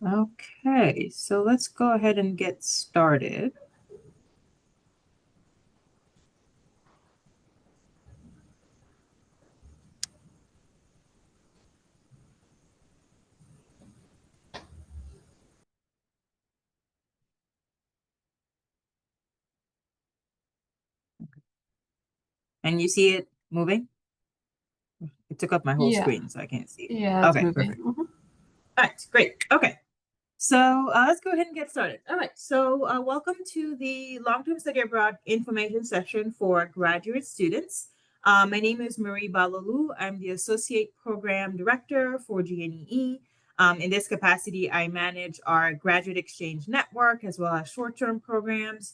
Okay, so let's go ahead and get started. And you see it moving? It took up my whole Yeah, screen, so I can't see it. yeah, it's Okay, moving. perfect. All right, great. Okay, so let's go ahead and get started. All right, so welcome to the Long-Term Study Abroad information session for graduate students. My name is Marie Balalu. I'm the Associate Program Director for GNEE. In this capacity, I manage our graduate exchange network as well as short-term programs.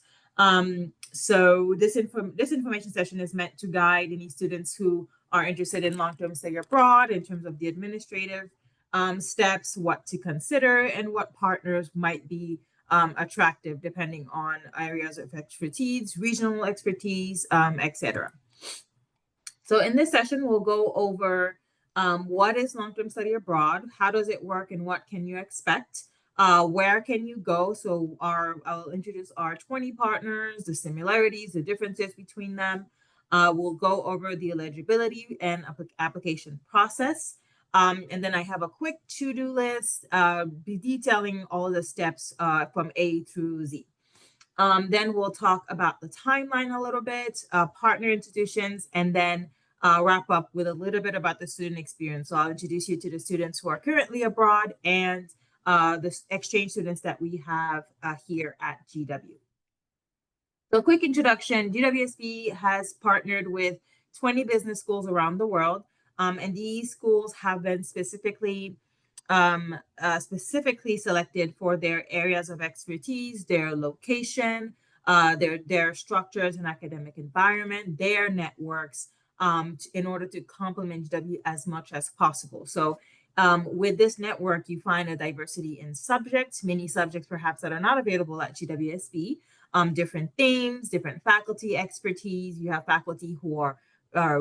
So this information session is meant to guide any students who are interested in long-term study abroad in terms of the administrative steps, what to consider, and what partners might be attractive depending on areas of expertise, regional expertise, etc. So in this session, we'll go over what is long-term study abroad, how does it work, and what can you expect? Where can you go? So I'll introduce our 20 partners, the similarities, the differences between them. We'll go over the eligibility and application process. And then I have a quick to-do list, be detailing all the steps from A through Z. Then we'll talk about the timeline a little bit, partner institutions, and then wrap up with a little bit about the student experience. So I'll introduce you to the students who are currently abroad and the exchange students that we have here at GW. So quick introduction, GWSB has partnered with 20 business schools around the world. And these schools have been specifically selected for their areas of expertise, their location, their structures and academic environment, their networks, in order to complement GW as much as possible. So with this network, you find a diversity in subjects, many subjects perhaps that are not available at GWSB, different themes, different faculty expertise. You have faculty who are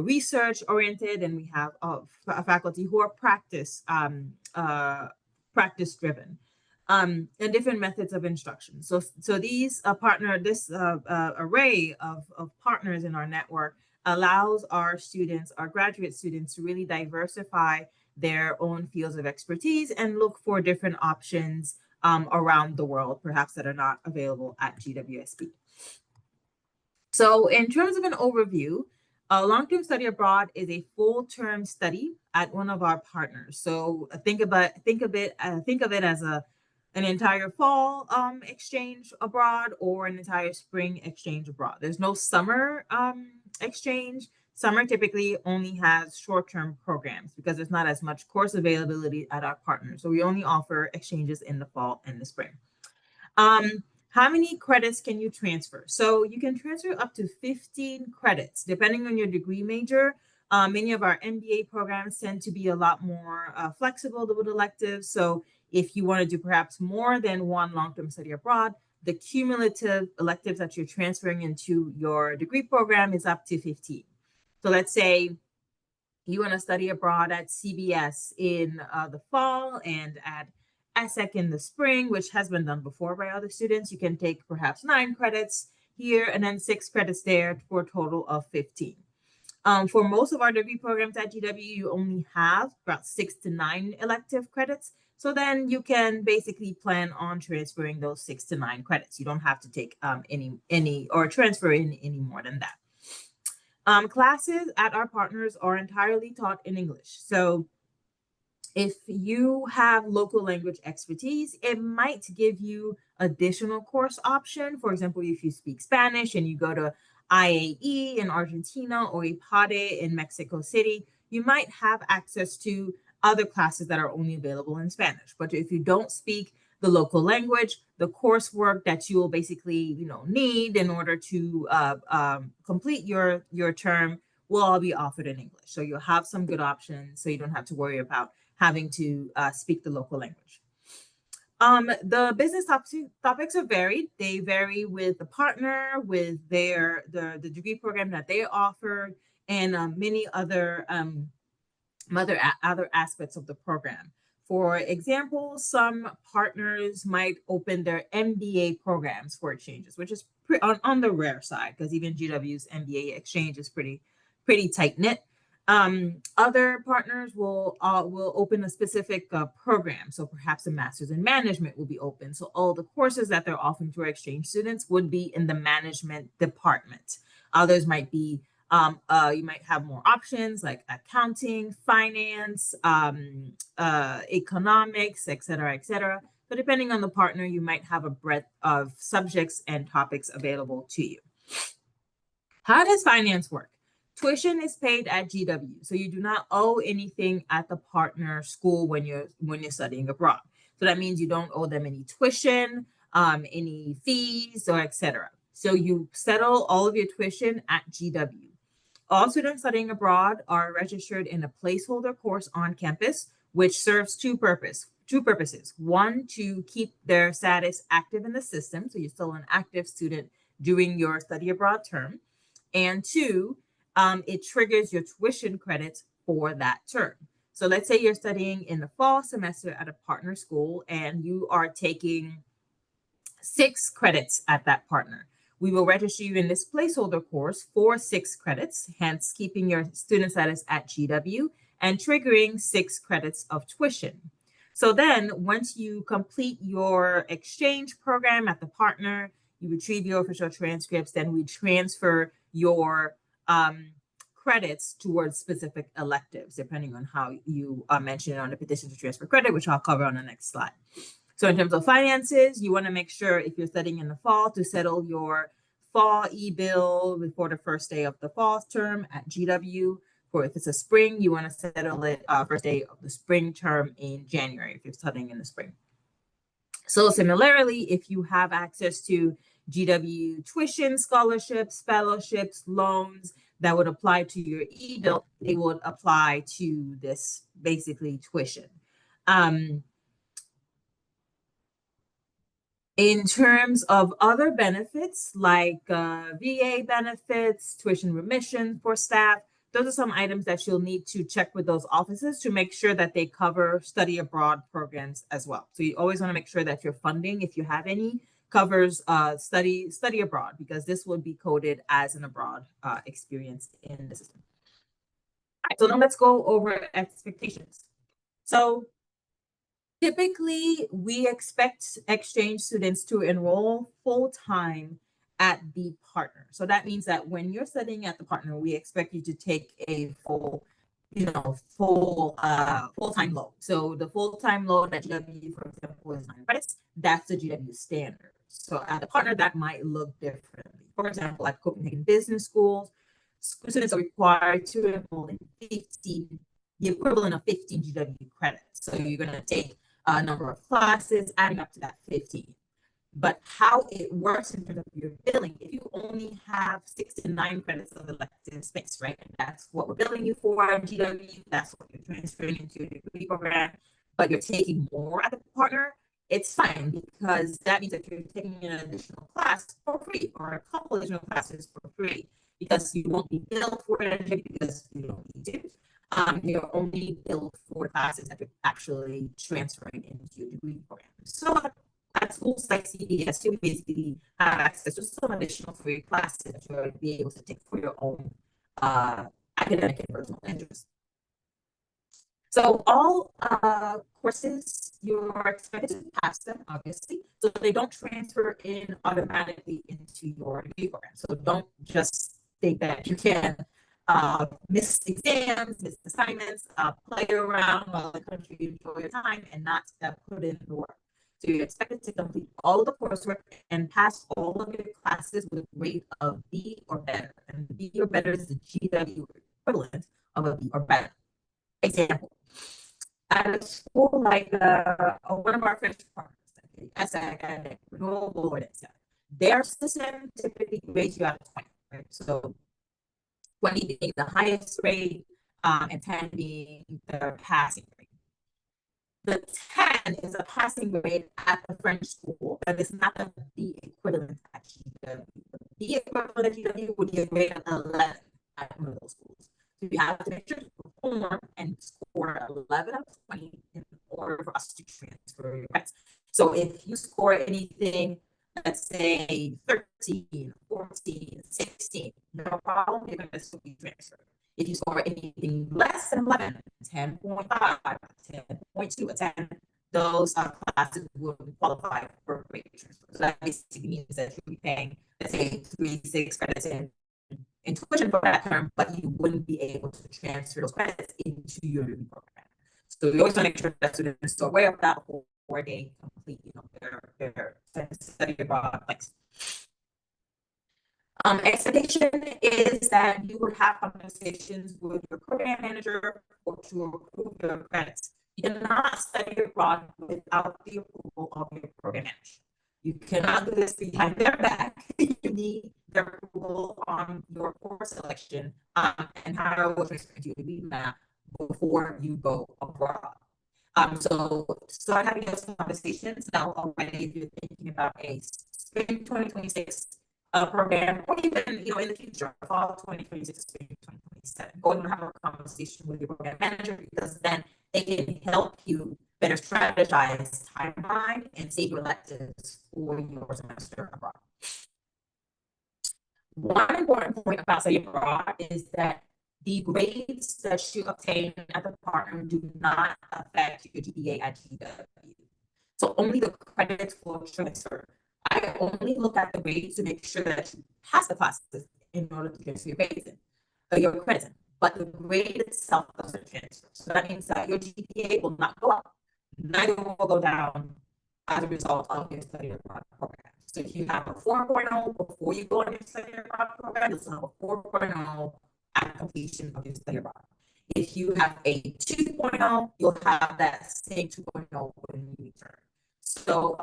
research oriented, and we have faculty who are practice driven, and different methods of instruction. So these this array of partners in our network allows our students, our graduate students, to really diversify their own fields of expertise and look for different options around the world, perhaps that are not available at GWSB. So in terms of an overview, long-term study abroad is a full-term study at one of our partners. So think of it as an entire fall exchange abroad or an entire spring exchange abroad. There's no summer exchange. Summer typically only has short-term programs because there's not as much course availability at our partners. So we only offer exchanges in the fall and the spring. How many credits can you transfer? So you can transfer up to 15 credits, depending on your degree major. Many of our MBA programs tend to be a lot more flexible with electives. So if you want to do perhaps more than one long-term study abroad, the cumulative electives that you're transferring into your degree program is up to 15. So let's say you want to study abroad at CBS in the fall and at ESSEC in the spring, which has been done before by other students. You can take perhaps 9 credits here and then 6 credits there for a total of 15. For most of our degree programs at GW, you only have about 6 to 9 elective credits. So then you can basically plan on transferring those 6 to 9 credits. You don't have to take any or transfer in any more than that. Classes at our partners are entirely taught in English. So if you have local language expertise, it might give you additional course option. For example, if you speak Spanish and you go to IAE in Argentina or IPADE in Mexico City, you might have access to other classes that are only available in Spanish. But if you don't speak the local language, the coursework that you will basically, need in order to complete your term will all be offered in English. So you'll have some good options, so you don't have to worry about having to speak the local language. The business topics are varied. They vary with the partner, with the degree program that they offer, and many other aspects of the program. For example, some partners might open their MBA programs for exchanges, which is on the rare side, because even GW's MBA exchange is pretty tight knit. Other partners will open a specific program. So perhaps a master's in management will be open. So all the courses that they're offering to our exchange students would be in the management department. Others might be, you might have more options like accounting, finance, economics, et cetera, et cetera. But depending on the partner, you might have a breadth of subjects and topics available to you. How does finance work? Tuition is paid at GW, so you do not owe anything at the partner school when you're studying abroad. So that means you don't owe them any tuition, any fees, or etc. So you settle all of your tuition at GW. All students studying abroad are registered in a placeholder course on campus, which serves two purposes. One, to keep their status active in the system, so you're still an active student during your study abroad term. And two, it triggers your tuition credits for that term. So let's say you're studying in the fall semester at a partner school and you are taking 6 credits at that partner. We will register you in this placeholder course for 6 credits, hence keeping your student status at GW and triggering 6 credits of tuition. So then once you complete your exchange program at the partner, you retrieve your official transcripts, then we transfer your credits towards specific electives, depending on how you mention it on the petition to transfer credit, which I'll cover on the next slide. So in terms of finances, you want to make sure if you're studying in the fall to settle your fall e-bill before the first day of the fall term at GW. For if it's a spring, you want to settle it first day of the spring term in January if you're studying in the spring. So similarly, if you have access to GW tuition, scholarships, fellowships, loans that would apply to your e-bill, they would apply to this basically tuition. In terms of other benefits like VA benefits, tuition remission for staff, those are some items that you'll need to check with those offices to make sure that they cover study abroad programs as well. So you always want to make sure that your funding, if you have any, covers study abroad, because this would be coded as an abroad experience in the system. All right, so now let's go over expectations. So typically, we expect exchange students to enroll full-time at the partner. So that means that when you're studying at the partner, we expect you to take a full-time load. So the full-time load at GW, for example, is 9 credits. That's the GW standard. So at the partner, that might look differently. For example, at Copenhagen Business Schools, students are required to enroll in the equivalent of 15 GW credits. So you're going to take a number of classes adding up to that 15. But how it works in terms of your billing, if you only have 6 to 9 credits of elective space, right? And that's what we're billing you for at GW, that's what you're transferring into your degree program, but you're taking more at the partner, it's fine, because that means that you're taking an additional class for free or a couple additional classes for free, because you won't be billed for it because you don't need to. You're only billed for classes that you're actually transferring into your degree program. So at schools like CBS, you basically have access to some additional free classes that you're going to be able to take for your own academic and personal interests. So all courses, you're expected to pass them, obviously, so they don't transfer in automatically into your degree program. So don't just think that you can miss exams, miss assignments, play around while the country enjoy your time and not put in the work. So you're expected to complete all of the coursework and pass all of your classes with a grade of B or better. And B or better is the GW equivalent of a B or better. Example, at a school like one of our French partners, SAC, Renewable Board, their system typically grades you out of 20, right? So 20 being the highest grade and 10 being the passing grade. The 10 is a passing grade at the French school, but it's not the equivalent at GW. The equivalent at GW would be a grade of 11 at one of those schools. So you have to make sure to perform and score 11 out of 20 in order order for us to transfer your credits. So if you score anything, let's say 13, 14, 16, no problem, you're going to still be transferred. If you score anything less than 11, 10.5, 10.2, or 10, those classes will qualify for grade transfer. So that basically means that you'll be paying, let's say, 3, 6 credits in tuition for that term, but you wouldn't be able to transfer those credits into your degree program. So we always want to make sure that students are aware of that before they complete, their study abroad place. Expectation is that you would have conversations with your program manager or to approve your credits. You cannot study abroad without the approval of your program manager. You cannot do this behind their back. You need their approval on your course selection and how what you be map before you go abroad. So start having those conversations now already if you're thinking about a spring 2026 program, or even in the future, fall 2026, spring 2027. Go and have a conversation with your program manager, because then they can help you better strategize timeline and save your electives for your semester abroad. One important point about studying abroad is that the grades that you obtain at the partner do not affect your GPA at GW. So only the credits will transfer. I only look at the grades to make sure that you pass the classes in order to get your grades in, your credits in. But the grade itself doesn't transfer. So that means that your GPA will not go up, neither will go down as a result of your study abroad program. So if you have a 4.0 before you go on your study abroad program, you'll have a 4.0 at completion of your study abroad. If you have a 2.0, you'll have that same 2.0 when you return. So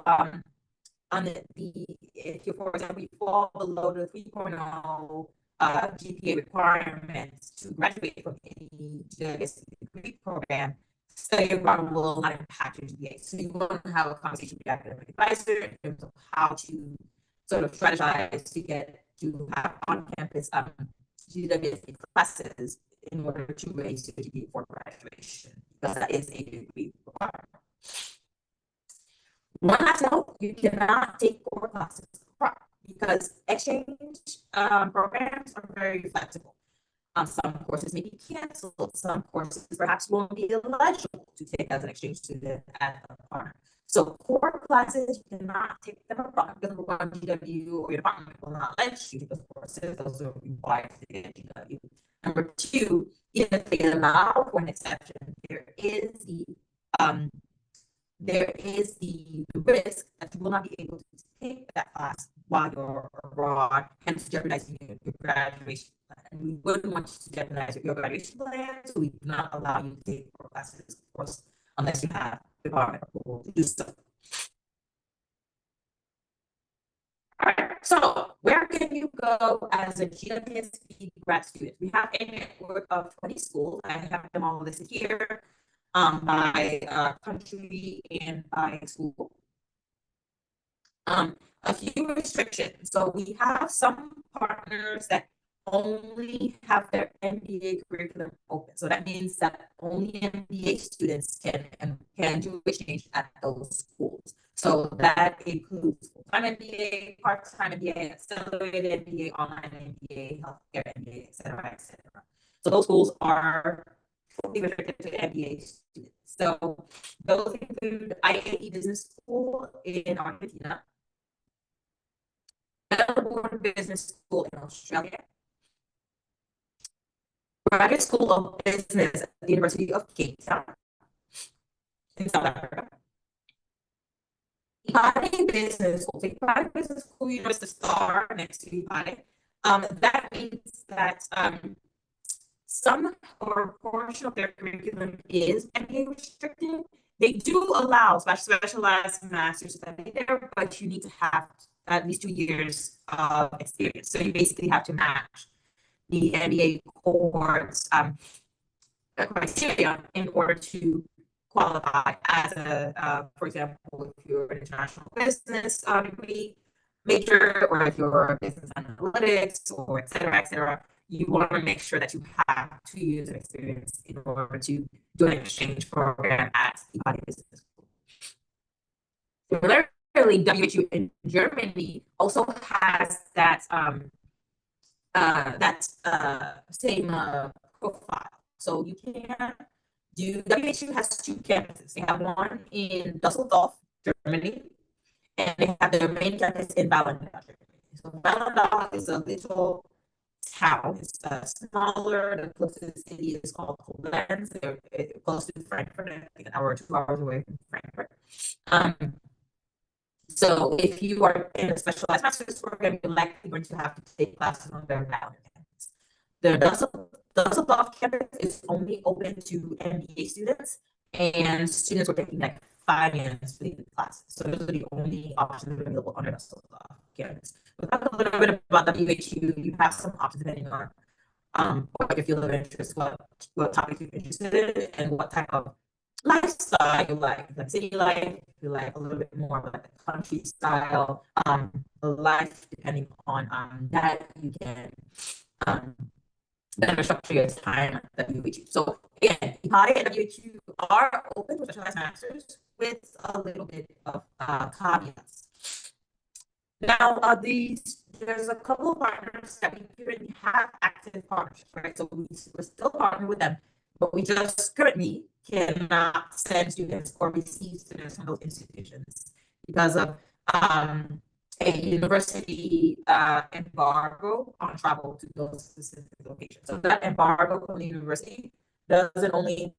if you, for example, you fall below the 3.0 GPA requirements to graduate from any degree program, study abroad will not impact your GPA. So you want to have a conversation with your academic advisor in terms of how to sort of strategize to have on-campus GWSA classes in order to raise your GPA for graduation, because that is a degree requirement. One last note, you cannot take 4 classes apart because exchange programs are very flexible. Some courses may be canceled. Some courses perhaps won't be eligible to take as an exchange student at the partner. So 4 classes, you cannot take them apart because GW or your department will not let you take those courses. Those are required to get GW. Number 2, even if they allow for an exception, there is the risk that you will not be able to take that class while you're abroad, hence jeopardizing your graduation plan. And we wouldn't want you to jeopardize your graduation plan, so we do not allow you to take 4 classes, of course, unless you have department approval to do so. All right, so where can you go as a GWSP grad student? We have a network of 20 schools. I have them all listed here. By country and by school. A few restrictions. So we have some partners that only have their MBA curriculum open. So that means that only MBA students can do exchange at those schools. So that includes full-time MBA, part-time MBA, accelerated MBA, online MBA, healthcare MBA, et cetera, et cetera. So those schools are fully restricted to MBA students. So those include IAE Business School in Argentina, Melbourne Business School in Australia, Graduate School of Business at the University of Cape Town in South Africa, Ibadan Business School. So Ibadan Business School, you notice the star next to Ibadan. That means that some or portion of their curriculum is MBA restricted. They do allow specialized master's study there, but you need to have at least 2 years of experience. So you basically have to match the MBA cohort's criteria in order to qualify as for example, if you're an international business degree major, or if you're a business analytics, or et cetera, you want to make sure that you have 2 years of experience in order to do an exchange program at Peabody Business School. Similarly, WHU in Germany also has that same profile. So you can do, WHU has two campuses. They have one in Dusseldorf, Germany, and they have their main campus in Wallendal. So Wallendal is a little town. It's smaller. The closest city is called Koblenz. They're close to Frankfurt, I think an hour or 2 hours away from Frankfurt. So if you are in a specialized master's program, you're likely going to have to take classes on their Wallendal campus. The Dusseldorf campus is only open to MBA students, and students were taking like 5 years for these classes. So those are the only options available on the Dusseldorf campus. We'll talk a little bit about WHU. You have some options depending on what your field of interest, what topic you're interested in, and what type of lifestyle you like city life, you like a little bit more of like a country style life, depending on that you can better structure your time at WHU. So again, Peabody and WHU are open to specialized masters with a little bit of caveats. Now, there's a couple of partners that we currently have active partnerships, right? So we're still partnering with them, but we just currently cannot send students or receive students from those institutions because of a university embargo on travel to those specific locations. So that embargo from the university doesn't only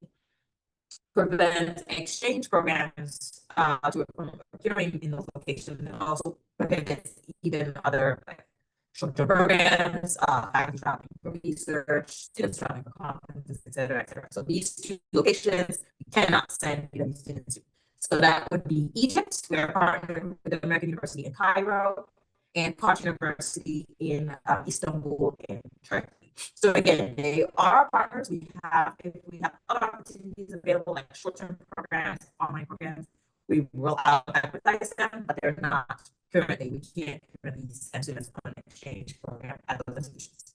prevent exchange programs from occurring in those locations, and also prohibits even other like short-term programs, faculty traveling for research, students traveling for conferences, et cetera, et cetera. So these two locations we cannot send students to. So that would be Egypt, where partnered with the American University in Cairo, and Koç University in Istanbul in Turkey. So again, they are partners. If we have other opportunities available, like short-term programs, online programs, we will advertise them, but they're not currently. We can't currently send students on an exchange program at those institutions.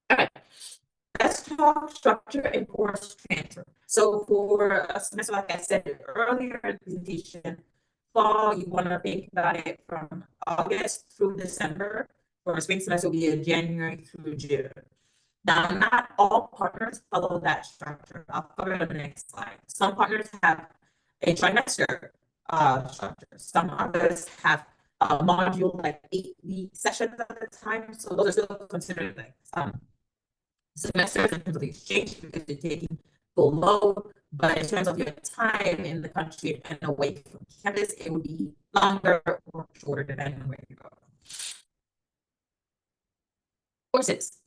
All right. Let's talk structure and course transfer. So for a semester, like I said earlier in the presentation, fall, you want to think about it from August through December. For a spring semester, will be January through June. Now, not all partners follow that structure. I'll cover it on the next slide. Some partners have a trimester structure. Some others have a module like 8-week sessions at a time. So those are still considered like semesters in terms of the exchange because you're taking full load, but in terms of your time in the country and away from campus, it would be longer or shorter depending on where you go. Courses.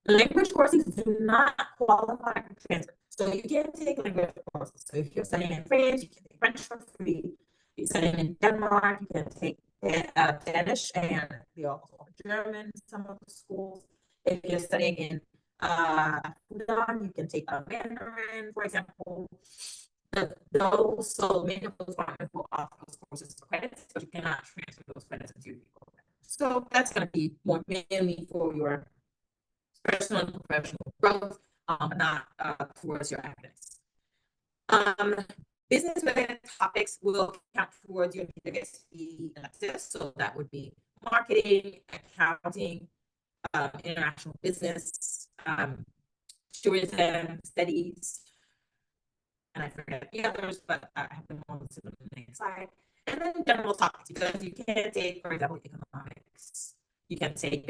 Language courses do not qualify for transfer. So you can take language courses. So if you're studying in France, you can take French for free. If you're studying in Denmark, you can take Danish, and they also offer German in some of the schools. If you're studying in Sudan, you can take Mandarin, for example. So many of those partners will offer those courses for credits, but you cannot transfer those credits into your program. So that's going to be more mainly for your personal and professional growth, not towards your academics. Business-related topics will count towards your university electives. So that would be marketing, accounting, international business, tourism, studies, and I forget the others, but I have them all listed on the next slide. And then general topics, because you can take, for example, economics. You can take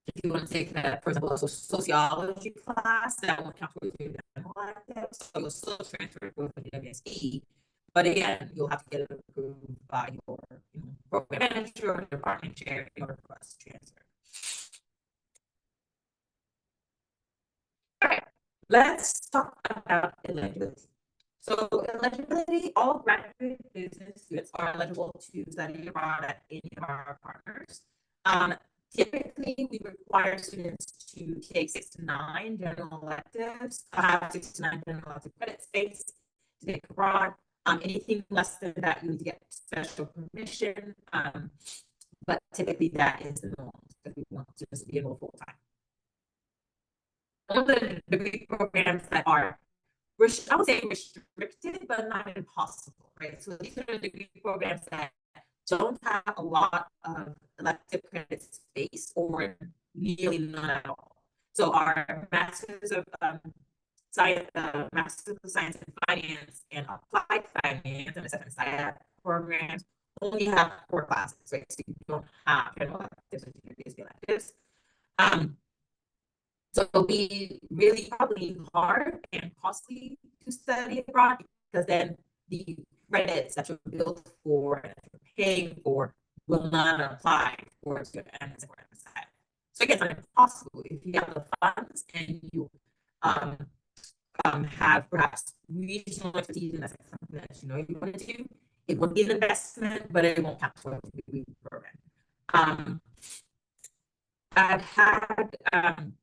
if you want to take for example, a sociology class, that will count towards your general electives. So you'll still transfer with the WSE, but again, you'll have to get it approved by your program manager or department chair in order for us to transfer. All right, let's talk about eligibility. So eligibility, all graduate business students are eligible to study abroad at any of our partners. Typically, we require students to take 6 to 9 general electives, have 6 to 9 general elective credit space to take abroad. Anything less than that, you need to get special permission. But typically, that is the norm because we want students to be able full time. One of the degree programs that are, I would say restricted, but not impossible, right? So these are the degree programs that don't have a lot of elective credit space or nearly none at all. So our Masters of Science, Masters of Science in Finance and Applied Finance and Assessment Science programs only have 4 classes, right? So you don't have electives or electives. So it'll be really probably hard and costly to study abroad because then the credits that you're billed for, that you're paying for, will not apply towards your MSc or MSI. So again, it's not impossible if you have the funds and you um, have perhaps regional expertise and that's something that you know you want to do. It will be an investment, but it won't count towards the degree program. I've had an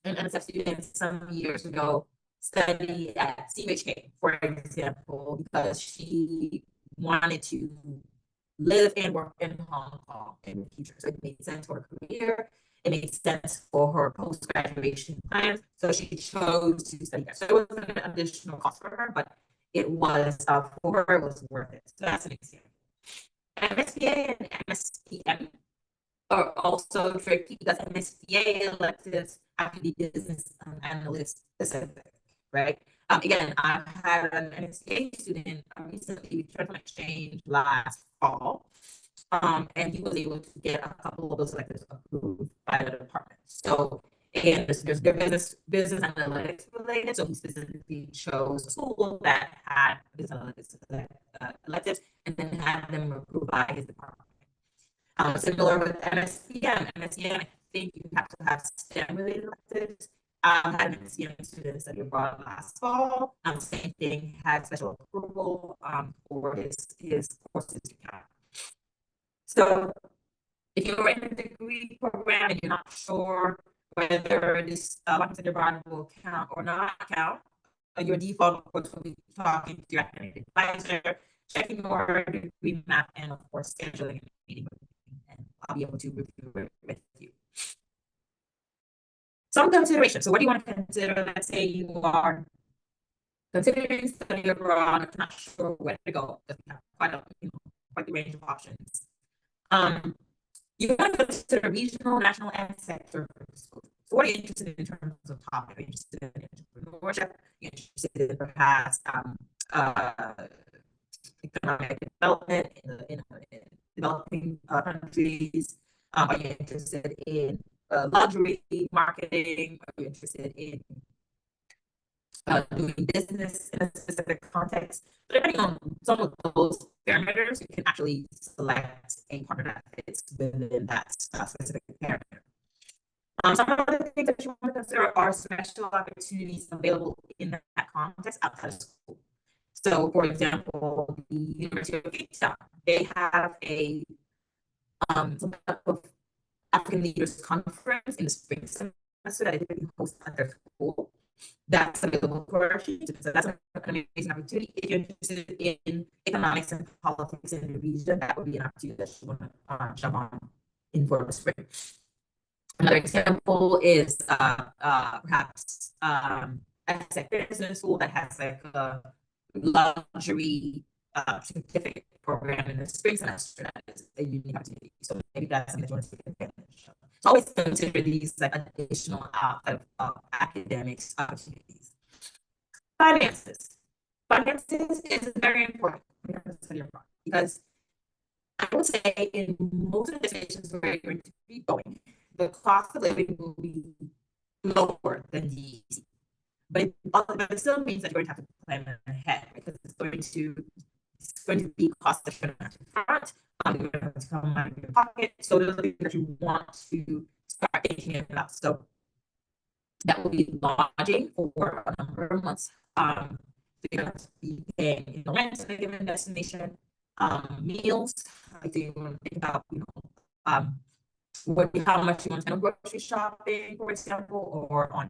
NSF student some years ago study at CUHK, for example, because she wanted to live and work in Hong Kong in the future. So it made sense for her career. It made sense for her post-graduation plans. So she chose to study there. So it was an additional cost for her, but it was for her, it was worth it. So that's an example. MSBA and MSPM are also tricky because MSBA electives have to be business analyst specific, right? Again, I've had an MSBA student recently returned from exchange last fall, and he was able to get a couple of those electives approved by the department. So again, there's business analytics related. So he specifically chose a school that had business analytics electives and then had them approved by his department. Similar with MSCM. MSCM, I think you have to have STEM related electives. I had an MSCM student study abroad last fall. Same thing, had special approval for his courses to count. So if you're in a degree program and you're not sure whether this 1% abroad will count or not count, your default, of course, will be talking to your academic advisor, checking your degree map, and of course, scheduling a meeting with me, and I'll be able to review it with you. Some considerations. So what do you want to consider? Let's say you are considering studying abroad, not sure where to go. Quite the range of options. You want to consider regional, national, and sector schools. So what are you interested in terms of topic? Are you interested in entrepreneurship? You're interested in perhaps economic development in developing countries? Are you interested in luxury marketing? Are you interested in doing business in a specific context? Depending on some of those parameters, you can actually select a partner that fits within that specific parameter. Some of the things that you want to consider are special opportunities available in that context outside of school. So, for example, the University of Cape Town, they have some type of African Leaders Conference in the spring semester that they host at their school. That's available for our students. So that's an amazing opportunity. If you're interested in economics and politics in the region, that would be an opportunity that you want to jump on in for the spring. Another example is perhaps a business school that has like a luxury certificate program in the spring semester that is a unique opportunity. So maybe that's something that you want to take advantage of. So always consider these like additional academics opportunities. Finances. Finances is very important because I would say in most of the destinations where you're going to be going, the cost of living will be lower than the DEC. But it still means that you're going to have to plan ahead because it's going to be cost efficient at the front. You're going to have to come out of your pocket. So those are things that you want to start thinking about. So that will be lodging for a number of months. So you're going to be paying rent in a given destination, meals. So you want to think about, how much you want to spend on grocery shopping, for example, or on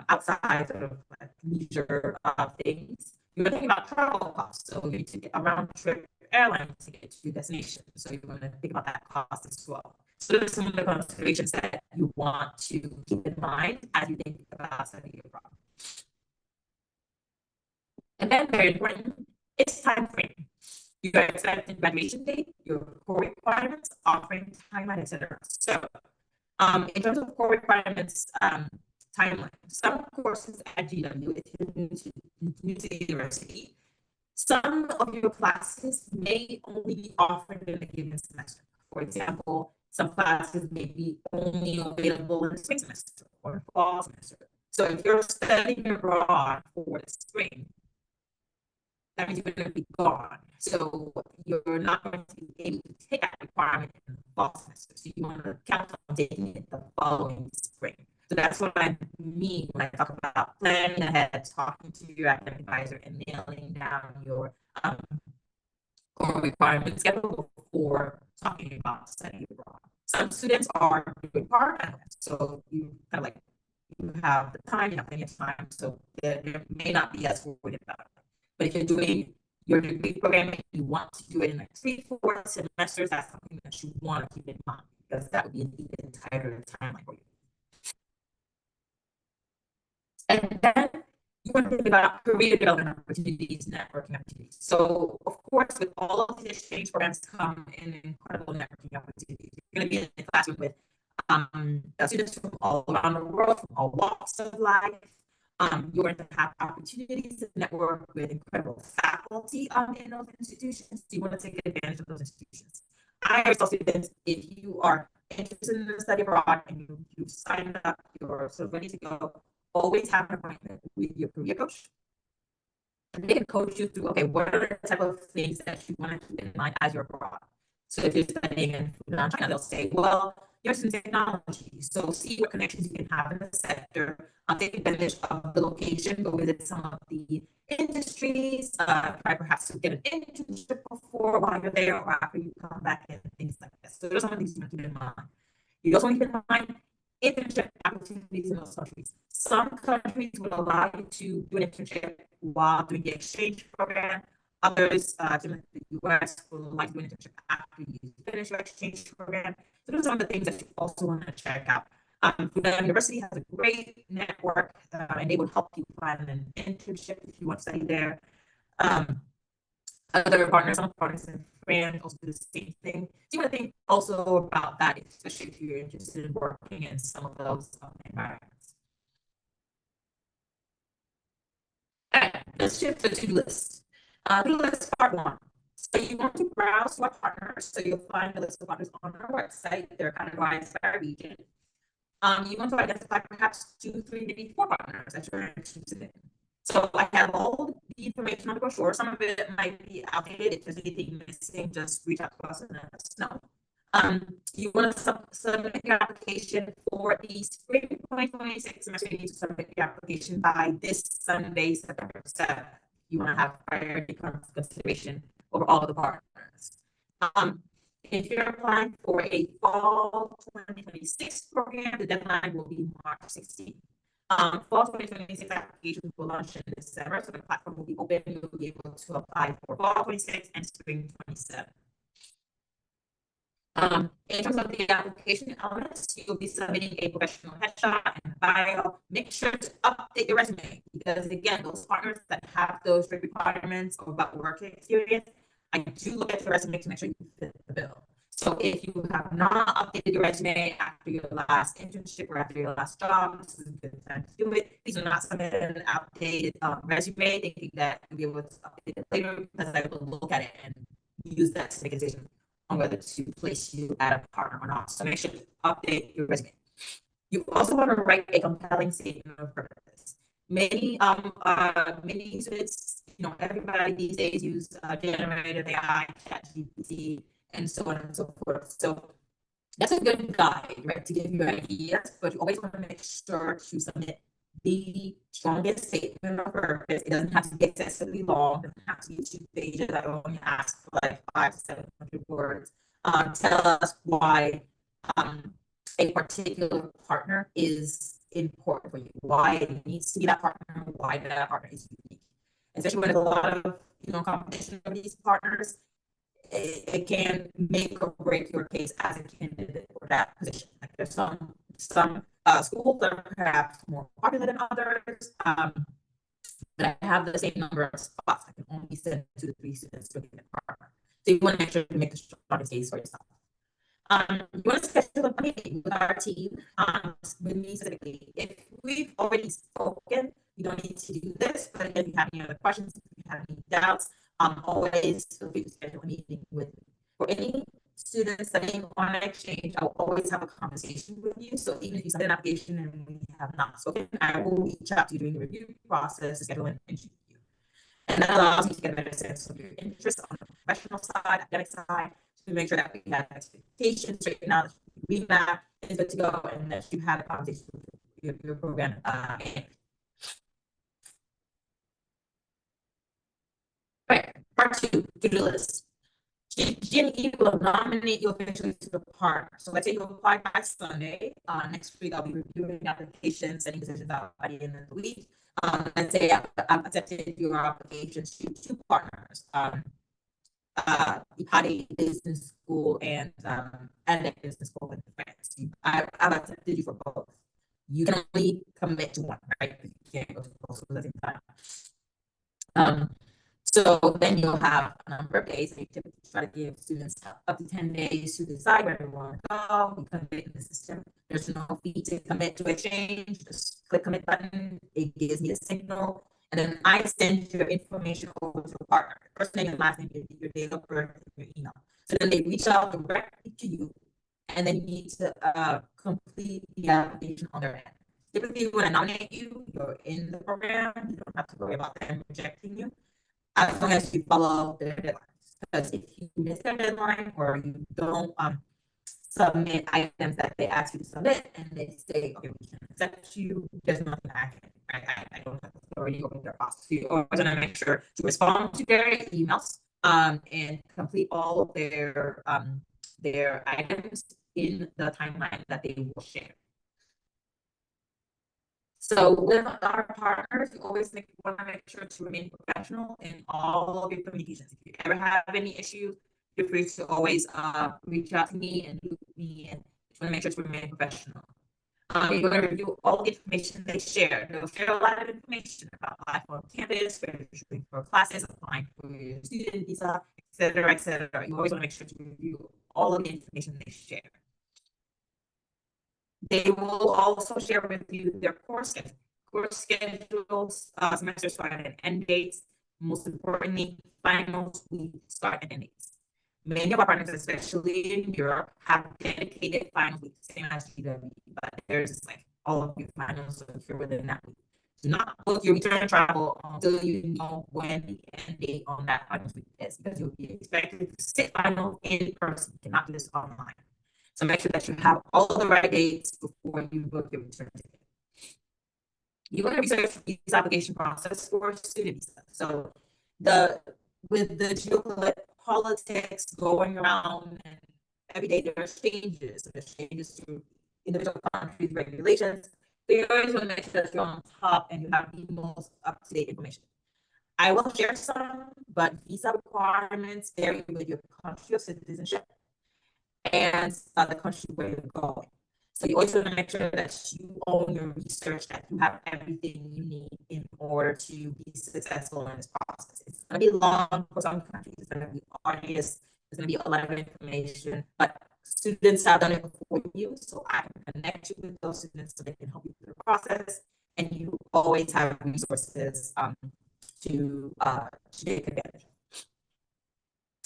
outside of like leisure things. You're thinking about travel costs. So you need to get a round trip airline to get to your destination. So you want to think about that cost as well. So those are some of the considerations that you want to keep in mind as you think about studying abroad. And then very important, it's time frame. Your expected graduation date, your core requirements, offering timeline, etc. So in terms of core requirements, timeline, some courses at GW, if you're new to the university, some of your classes may only be offered in a given semester. For example, some classes may be only available in the spring semester or fall semester. So if you're studying abroad for the spring, that means you're going to be gone. So you're not going to be able to take that requirement in the fall semester. So you want to count on taking it the following spring. So that's what I mean when I talk about planning ahead, talking to your academic advisor, and nailing down your core requirement schedule before talking about studying abroad. Some students are doing part-time, so you kind of like you have the time, you have plenty of time, so there may not be as worried about it. But if you're doing your degree program and you want to do it in like 3-4 semesters, that's something that you want to keep in mind because that would be an even tighter timeline for you. And then you want to think about career development opportunities, networking opportunities. So, of course, with all of these exchange programs come in incredible networking opportunities. You're going to be in the classroom with students from all around the world, from all walks of life. You're going to have opportunities to network with incredible faculty in those institutions. You want to take advantage of those institutions. I always tell students, if you are interested in the study abroad and you've signed up, you're sort of ready to go, always have an appointment with your career coach. And they can coach you through, okay, what are the type of things that you want to keep in mind as you're abroad? So if you're studying in China, they'll say, well, you're in technology, so see what connections you can have in the sector. Take advantage of the location, go visit some of the industries, try perhaps to get an internship before while you're there or after you come back and things like that. So those are some of things you want to keep in mind. You also want to keep in mind internship opportunities in those countries. Some countries will allow you to do an internship while doing the exchange program. Others, the US, will like to do an internship after you finish your exchange program. So those are some of the things that you also want to check out. The university has a great network, and they will help you find an internship if you want to study there. Other partners, some partners in France also do the same thing. So you want to think also about that, especially if you're interested in working in some of those environments. All right, let's shift to to-do list. To-do list part one. So you want to browse your partners. So you'll find a list of partners on our website. They're categorized by region. You want to identify perhaps 2, 3, maybe 4 partners that you're interested in. So I have all the information on the brochure. Some of it might be outdated. If there's anything missing, just reach out to us and let us know. You want to submit your application for the spring 2026 semester. You need to submit your application by this Sunday, September 7th. You want to have priority consideration over all of the partners. If you're applying for a fall 2026 program, the deadline will be March 16th. Fall 2026 applications will launch in December, so the platform will be open. You'll be able to apply for fall 26 and spring 27. In terms of the application elements, you'll be submitting a professional headshot and bio. Make sure to update your resume because, again, those partners that have those strict requirements about work experience, I do look at your resume to make sure you fit the bill. So if you have not updated your resume after your last internship or after your last job, this is a good time to do it. Please do not submit an outdated resume thinking that you'll be able to update it later because I will look at it and use that to make a decision on whether to place you at a partner or not. So make sure to update your resume. You also want to write a compelling statement of purpose. Many students, everybody these days use generative AI, ChatGPT, and so on and so forth. So that's a good guide, right, to give you ideas, but you always want to make sure to submit the strongest statement of purpose. It doesn't have to be excessively long. It doesn't have to be 2 pages. I only ask for like 500 to 700 words. Tell us why a particular partner is important for you, why it needs to be that partner, why that partner is unique. Especially when there's a lot of competition for these partners, it can make or break your case as a candidate for for that position. Like there's some schools that are perhaps more popular than others, but I have the same number of spots. I can only send 2 to 3 students to a given department. So you want to make sure to make the strongest case for yourself. You want to schedule a meeting with our team, with me specifically. If we've already spoken, you don't need to do this, but again, if you have any other questions, if you have any doubts, always feel free to schedule a meeting with me. For any students that may want to exchange, I'll always have a conversation with you. So even if you submit an application and we have not spoken, I will reach out to you during the review process to schedule an interview. And that allows me to get a better sense of your interest on the professional side, academic side, to make sure that we have expectations straightened out, remap is good to go, and that you have a conversation with your program manager. Right, part 2, to-do list. Jenny will nominate you officially to the partner. So let's say you apply by Sunday. Next week, I'll be reviewing applications, sending decisions out by the end of the week. Let's say I've accepted your applications to 2 partners. IPADE Business School and EdX Business School in France. I've accepted you for both. You can only commit to one, right? You can't go to both at the same time. So then you'll have a number of days. We typically try to give students up to 10 days to decide where they want to go. You commit in the system. There's no fee to commit to a change. Just click commit button. It gives me a signal. And then I send your information over to a partner. First name and last name, your date of birth, your email. So then they reach out directly to you. And then you need to complete the application on their end. Typically, when I nominate you, you're in the program. You don't have to worry about them rejecting you, as long as you follow their deadlines. Because if you miss their deadline or you don't submit items that they ask you to submit and they say, okay, we can accept you, there's nothing I can do. I don't have authority over their process. So you're always going to make sure to respond to their emails and complete all of their items in the timeline that they will share. So with our partners, you always want to make sure to remain professional in all of your communications. If you ever have any issues, feel free to always reach out to me and loop me, and just want to make sure to remain professional. You're going to review all the information they share. They'll share a lot of information about life on campus, registering for classes, applying for your student visa, et cetera, et cetera. You always want to make sure to review all of the information they share. They will also share with you their course schedules, semester start and end dates. Most importantly, finals week start and end dates. Many of our partners, especially in Europe, have dedicated finals week, same as GW, but there's like all of your finals are within that week. Do not book your return travel until you know when the end date on that finals week is, because you'll be expected to sit finals in person. You cannot do this online. So make sure that you have all the right dates before you book your return ticket. You want to research the application process for student visa. So with the geopolitics going around, and every day there's changes to individual countries' regulations. So you always want to make sure that you're on top and you have the most up-to-date information. I will share some, but visa requirements vary with your country of citizenship and the country where you're going. So you always want to make sure that you own your research, that you have everything you need in order to be successful in this process. It's going to be long for some countries. It's going to be arduous. There's going to be a lot of information, but students have done it before you, so I can connect you with those students so they can help you through the process, and you always have resources to take advantage of.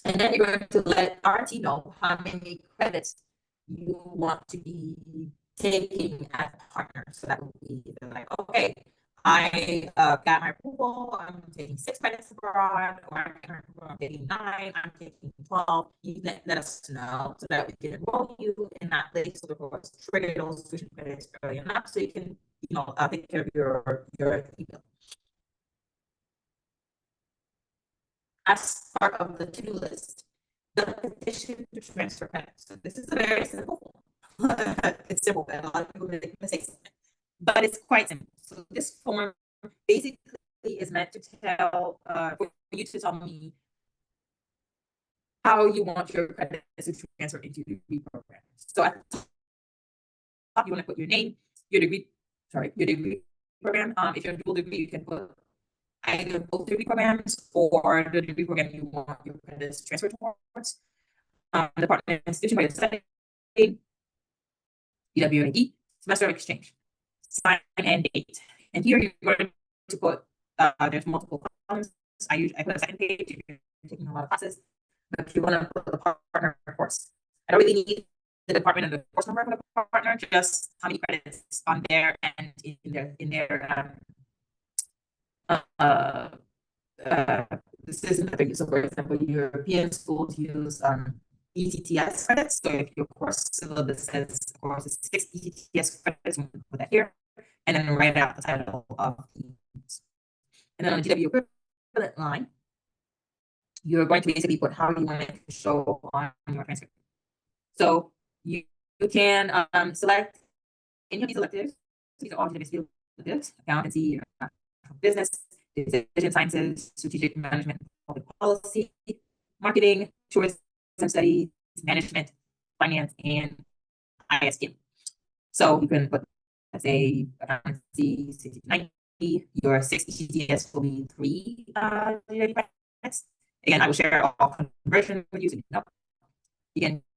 And then you're going to let our team know how many credits you want to be taking as a partner. So that would be like, okay, I got my approval, I'm taking 6 credits abroad, or I'm taking 9, I'm taking 12. You let us know so that we can enroll you in that list. So the course trigger those tuition credits early enough so you can, take care of your people. As part of the to-do list, the petition to transfer credits. So this is a very simple form. It's simple, but a lot of people make mistakes, but it's quite simple. So this form basically is meant to tell for you to tell me how you want your credits to transfer into the program. So at the you want to put your name, your degree program. If you're a dual degree, you can put either both degree programs or the degree program you want your credits transferred towards. Department institution by the study, UWAD, semester of exchange, sign and date. And here you're going to put, there's multiple columns. I put a second page if you're taking a lot of classes, but if you want to put the partner course, I don't really need the department and the course number for the partner, just how many credits on there and in their this is another use. So for example, European schools use ECTS credits. So if your course syllabus says course is 6 ECTS credits, you can put that here, and then write out the title of the course. And then on the GW equivalent line, you're going to basically put how you want it to show on your transcript. So you can select any of these electives. These are all GW electives: accountancy, business, decision sciences, strategic management, public policy, marketing, tourism studies, management, finance, and ISM. So you can put, let's say, accountancy 60 to 90. Your 6 ECTS will be 3 credits. Again, I will share all conversion with you so you know.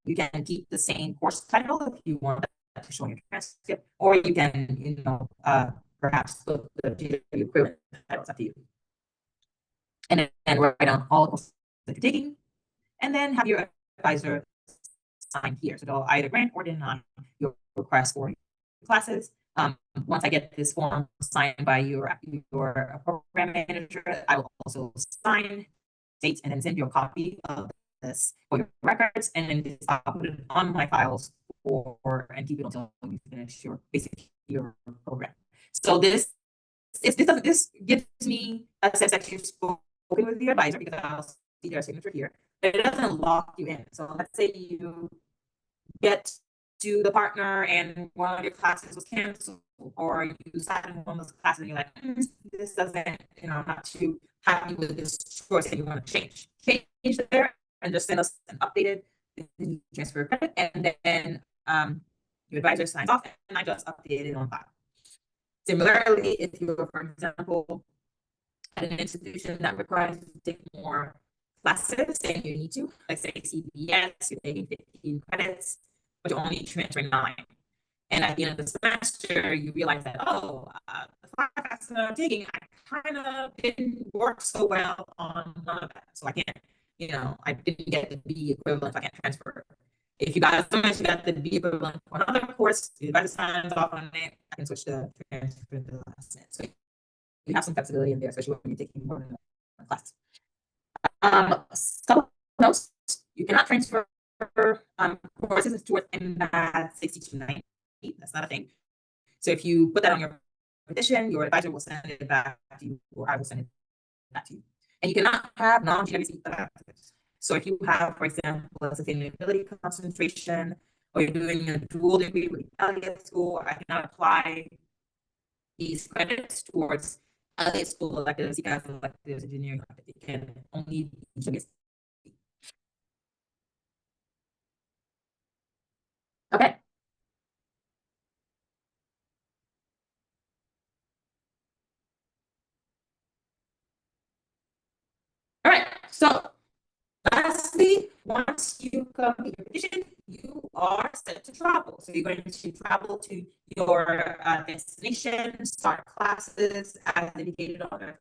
You can keep the same course title if you want that to show your transcript, or you can, perhaps put the GW equivalent titles up to you. And then write down all the courses that you're taking, and then have your advisor sign here. So they'll either grant or deny your request for your classes. Once I get this form signed by your program manager, I will also sign, date, and then send you a copy of this for your records, and then just put it on my files and keep it until you finish your program. So this gives me a sense that you've spoken with your advisor, because I'll see their signature here. But it doesn't lock you in. So let's say you get to the partner and one of your classes was canceled, or you sat in one of those classes and you're like, this doesn't, I'm not too happy with this choice and you want to change there, and just send us an updated transfer credit, and then your advisor signs off, and I just update it on file. Similarly, if you're, for example, at an institution that requires you to take more classes than you need to, like say CBS, you're taking 15 credits, but you only transferring 9. And at the end of the semester, you realize that, the 5 classes that I'm taking, I kind of didn't work so well on none of that. So I can't, I didn't get the B equivalent, I can't transfer. If you got the B equivalent for another course, the advisor signs off on it, I can switch the transfer to the last minute. So you have some flexibility in there, especially when you're taking more than one class. Couple notes: you cannot transfer courses towards MBAD 60 to 90. That's not a thing. So if you put that on your petition, your advisor will send it back to you, or I will send it back to you. And you cannot have non-GWC electives. So if you have, for example, a sustainability concentration, or you're doing a dual degree with Elliott School, I cannot apply these credits towards Elliott School electives, ECAS electives, engineering electives. It can only be GWC. Okay. All right. So lastly, once you complete your petition, you are set to travel. So you're going to travel to your destination, start classes as indicated on our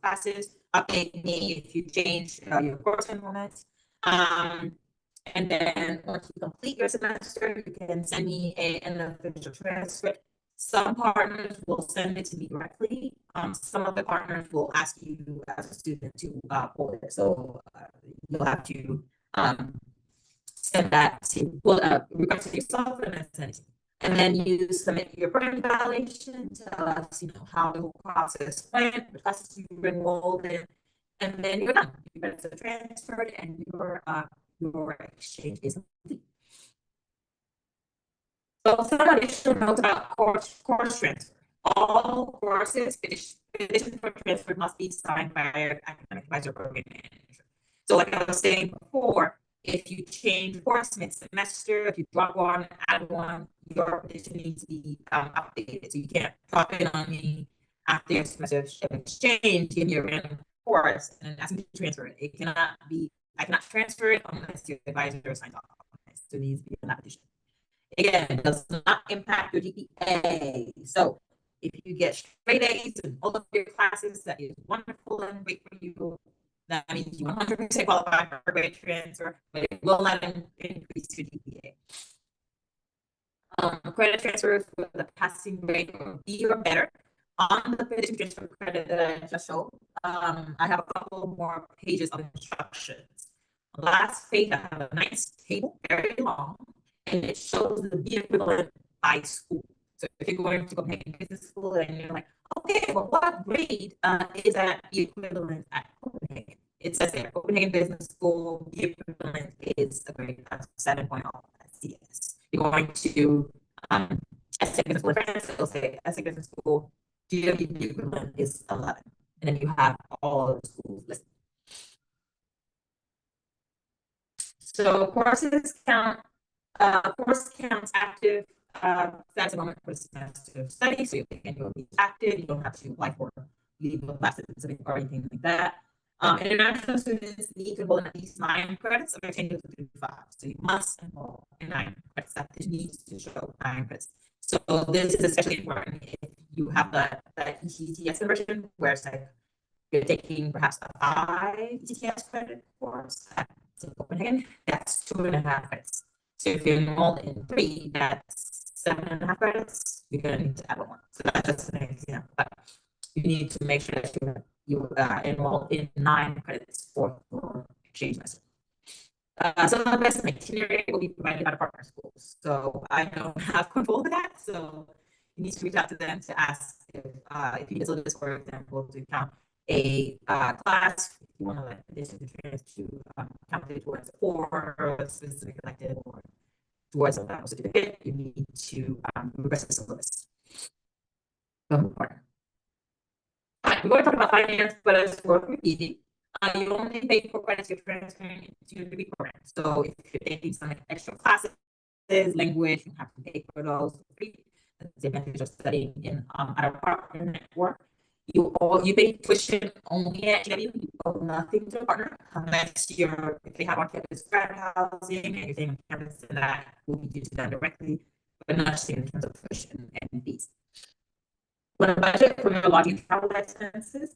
classes, update me if you change your course enrollment. And then once you complete your semester, you can send me an official transcript. Some partners will send it to me directly. Some of the partners will ask you as a student to pull it. So you'll have to send that to request it yourself and then send it to me. And then you submit your program evaluation, tell us, how the whole process went, the classes you were enrolled in, and then you're done. Your credits are transferred, and your exchange is complete. So some additional notes about course transfer. All courses petition for transfer must be signed by your academic advisor or program manager. So like I was saying before, if you change course mid-semester, if you drop one, add one, your petition needs to be updated. So you can't drop in on me after your semester of exchange, give me a random course and ask me to transfer it. It cannot be, I cannot transfer it unless your advisor signs off on it. So it needs to be an application. Again, it does not impact your GPA. So if you get straight A's in all of your classes, that is wonderful and great for you. That means you 100% qualify for a grade transfer, but it will not increase your GPA. Credit transfers for the passing grade or B or better. On the petition transfer credit that I just showed, I have a couple more pages of instructions. On the last page, I have a nice table, very long, and it shows the B equivalent by school. So if you're going to Copenhagen Business School and you're like, okay, well, what grade is that B equivalent at Copenhagen? It says there, Copenhagen Business School, B equivalent is a grade of 7.0 at CS. You're going to Essex Business School in France, it'll say Essex Business School, GW equivalent is 11. And then you have all of the schools listed. So courses count, course counts active. That's a moment for the semester of study. So you'll be active. You don't have to apply for leave of classes or anything like that. International students need to enroll in at least 9 credits or change to 5. So you must enroll in 9 credits. That needs to show 9 credits. So this is especially important if you have that ECTS conversion where it's like you're taking perhaps a 5 ECTS credit course at Copenhagen, that's 2.5 credits. So if you're enrolled in 3, that's 7.5 credits. You're going to need to add 1. So that's just an example. But you need to make sure that you enroll in 9 credits for exchange semester. So the best itinerary will be provided by the partner schools. So I don't have control of that. So you need to reach out to them to ask if you visit this, for example, to count a class, if you want to addition to count it towards or a specific elective or towards a certificate, you need to request a syllabus from the partner. We're going to talk about finance, but as for repeating, you only pay for credits you're transferring into your degree program. So if you're taking some extra classes, language, you have to pay for those for free. That's the advantage of studying in at a partner network. You pay tuition only at GW. You owe nothing to a partner unless if they have on-campus grad housing and anything on campus, and that will be due to them directly, but nothing in terms of tuition and fees. When a budget for your lodging and travel expenses,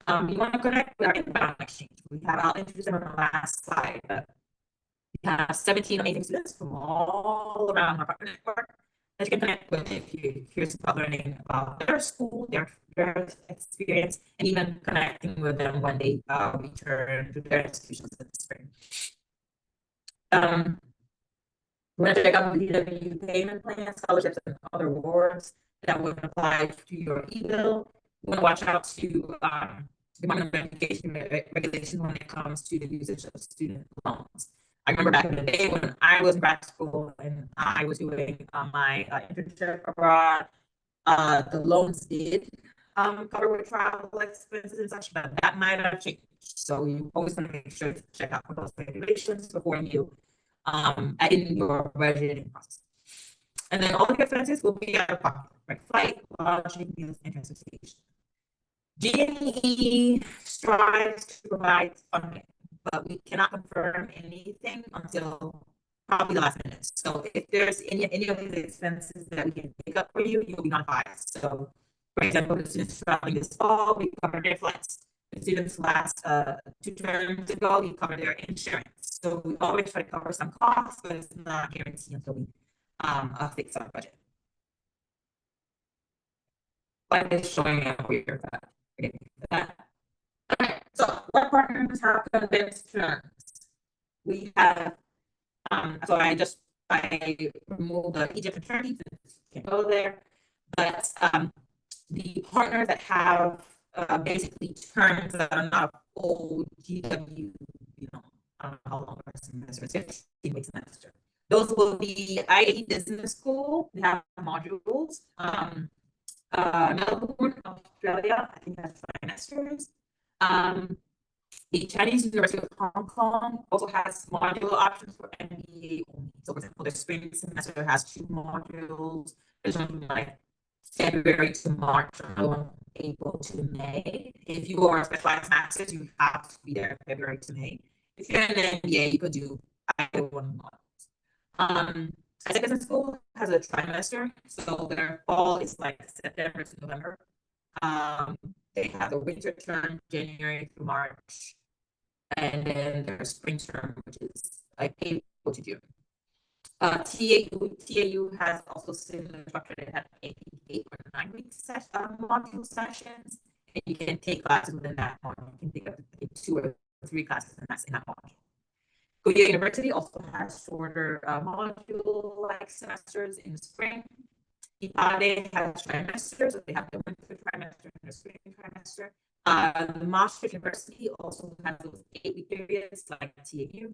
you want to connect with our inbound exchange. I'll introduce them on the last slide. We have 17 amazing students from all around our partner network that you can connect with if you're curious about learning about their school, their experience, and even connecting with them when they return to their institutions in the spring. We're going to check out the DW payment plan, scholarships, and other rewards that would apply to your e-bill. You want to watch out to Department of Education regulations when it comes to the usage of student loans. I remember back in the day when I was in grad school and I was doing my internship abroad, the loans did cover with travel expenses and such, but that might have changed. So you always want to make sure to check out for those regulations before you add in your budgeting process. And then all the expenses will be out of pocket, right? Flight, lodging, meals, and transportation. GNE strives to provide funding, but we cannot confirm anything until probably the last minute. So if there's any of these expenses that we can pick up for you, you'll be notified. So for example, the students traveling this fall, we covered their flights. The students last 2 terms ago, we covered their insurance. So we always try to cover some costs, but it's not guaranteed until we fix our budget. But it's showing up here that. Okay, so what partners have condensed terms? We have, so I removed the Egypt and Turkey, can't go there, but the partners that have basically terms that are not full GW, I don't know how long our semester is, 15 weeks semester. Those will be IAE Business School. They have modules. Melbourne, Australia, I think that's finance. The Chinese University of Hong Kong also has modular options for MBA only. So, for example, the spring semester has 2 modules. There's only like February to March or April to May. If you are a specialized master's, you have to be there February to May. If you're in an MBA, you could do either one month. Essex Business School has a trimester, so their fall is like September to November. They have the winter term, January through March, and then their spring term, which is like April to June. TAU has also similar structure. They have 8 or 9 week module sessions, and you can take classes within that module. You can take up to 2 or 3 classes, and that's in that module. Korea University also has shorter module-like semesters in the spring. IPADE has trimesters, so they have the winter trimester and the spring trimester. The Maastricht University also has those 8-week periods like TAU.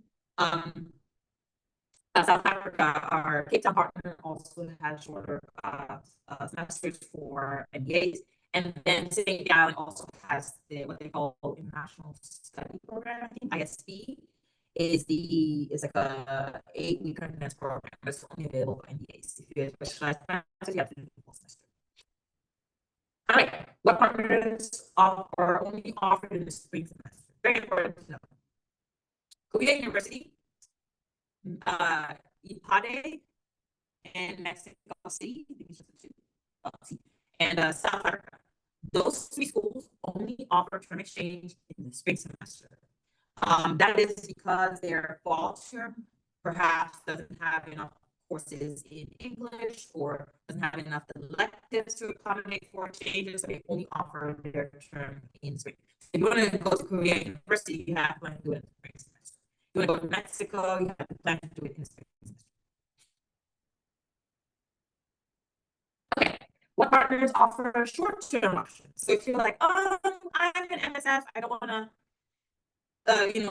South Africa, our Cape Town partner, also has shorter semesters for MBAs. And then St. Gallen also has what they call International Study Program, I think, ISP. Is like a 8-week condensed program that's only available for MBAs. If you have specialized classes, you have to do the full semester. All right, what partners are only offered in the spring semester? Very important to know. Korea University, IPADE, and Mexico City, and South Africa. Those 3 schools only offer term exchange in the spring semester. That is because their fall term perhaps doesn't have enough courses in English or doesn't have enough electives to accommodate for exchanges, so they only offer their term in spring. If you want to go to Korea University, you have to do it in the spring semester. If you want to go to Mexico, you have to plan to do it in the spring semester. Okay, what partners offer short-term options? So if you're like, I'm an MSF, I don't want to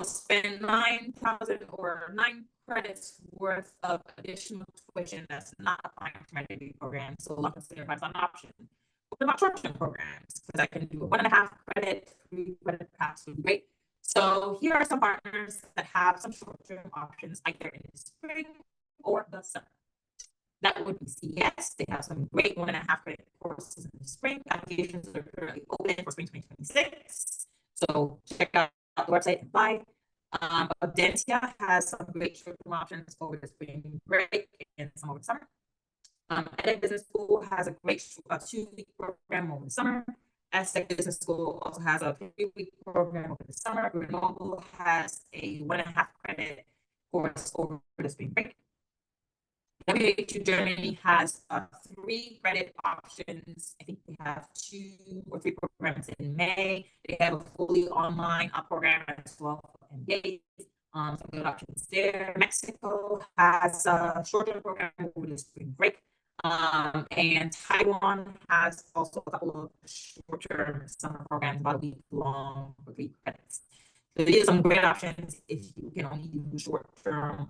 spend 9,000 or 9 credits worth of additional tuition that's not applying to my degree program. So I'll consider myself an option. What about short-term programs? Because I can do 1.5 credit, 3 credit paths would be great. So here are some partners that have some short-term options either in the spring or the summer. That would be CES. They have some great 1.5 credit courses in the spring. Applications are currently open for spring 2026. So check out the website and apply. Audencia has some great short-term options over the spring break and some over the summer. Edinburgh Business School has a great 2-week program over the summer. Aztec Business School also has a 3-week program over the summer. Grenoble has a 1.5 credit course over the spring break. WHU Germany has 3 credit options. I think they have 2 or 3 programs in May. They have a fully online program as well for MBAs. Some good options there. Mexico has a short-term program over the spring break. And Taiwan has also a couple of short-term summer programs, about a week long for 3 credits. So these are some great options if you can only do short-term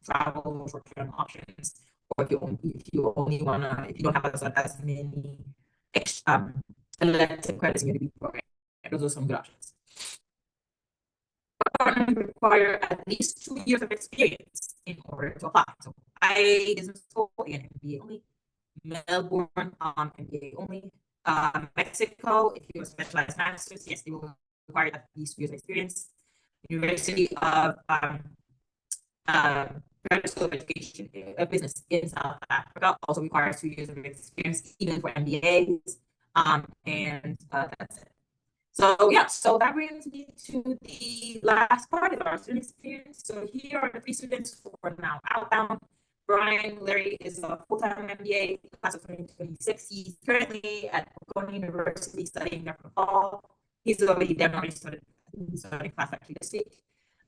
travel, short-term options, or if you don't have as many elective credits in your degree program. Those are some good options. Partners require at least 2 years of experience in order to apply. So I business school and MBA only. Melbourne MBA only. Mexico, if you're a specialized master's, yes, they will require at least 2 years of experience. University of Graduate School of Education, Business in South Africa also requires 2 years of experience, even for MBAs. And that's it. So yeah, so that brings me to the last part of our student experience. So here are the 3 students who are now outbound. Brian Larry is a full-time MBA, class of 2026. He's currently at Bocconi University studying there for fall. He's already started class actually this week.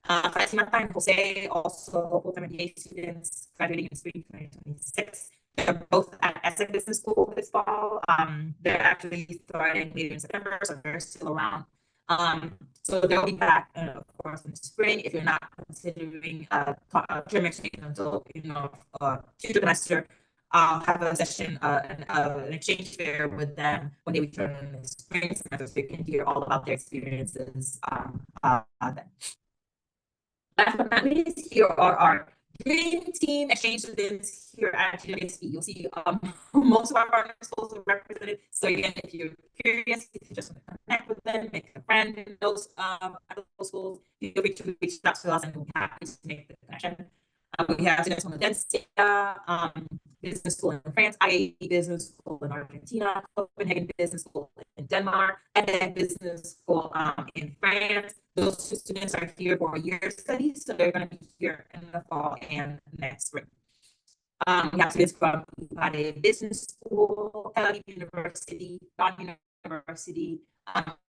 Fatima and Jose, also full-time MBA students, graduating in spring 2026. They're both at Essex Business School this fall. They're actually starting later in September, so they're still around. So they'll be back, of course, in the spring if you're not considering term exchange until future semester. have a session, an exchange fair with them when they return in the spring semester, so you can hear all about their experiences. Last but not least, here are our dream team exchange students here at GWSP. You'll see most of our partner schools are represented. So again, if you're curious, if you just want to connect with them, make a friend in those schools, feel free to reach out to us and we'll be happy to make the connection. We have students from the Dentista, Business School in France, IAE Business School in Argentina, Copenhagen Business School in Denmark, and then Business School in France. Those two students are here for a year study, so they're going to be here in the fall and next spring. We have students from Pade Business School, Tel Aviv University, Don University,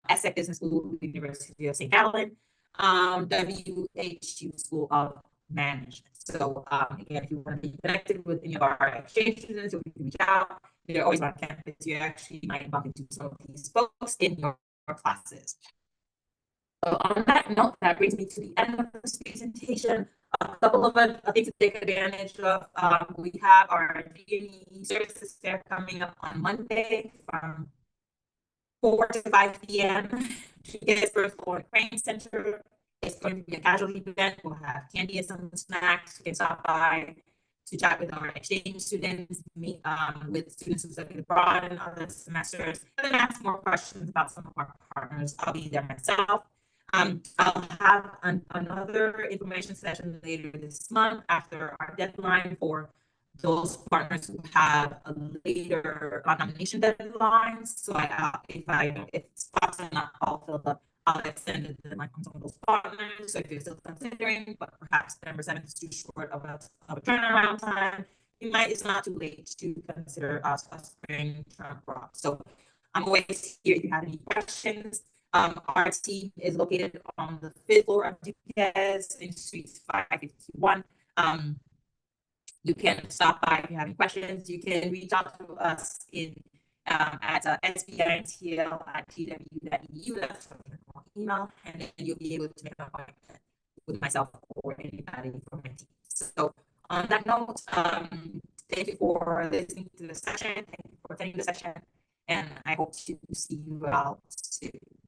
ESSEC Business School, University of St. Gallen, WHU School of Management. So again, if you want to be connected with any of our exchange students, or you can reach out, they're always on campus. You actually might bump into some of these folks in your classes. So on that note, that brings me to the end of this presentation. A couple of things to take advantage of. We have our DNE services fair coming up on Monday from 4 to 5 p.m. It's first floor Crane Center. It's going to be a casual event. We'll have candy and some snacks. You can stop by to chat with our exchange students, meet with students who studied abroad in other semesters, and then ask more questions about some of our partners. I'll be there myself. I'll have another information session later this month after our deadline for those partners who have a later nomination deadline. So if spots are not all filled up, I'll extend the deadline on some of those partners. So if you're still considering, but perhaps number 7 is too short of a turnaround time, it's not too late to consider us a spring term block. So I'm always here if you have any questions. Our team is located on the 5th floor of Duquesne in Suite 551. You can stop by if you have any questions. You can reach out to us at sbintl@tw.edu. That's our email, and then you'll be able to make an appointment with myself or anybody from my team. So on that note, thank you for listening to the session. Thank you for attending the session, and I hope to see you all soon.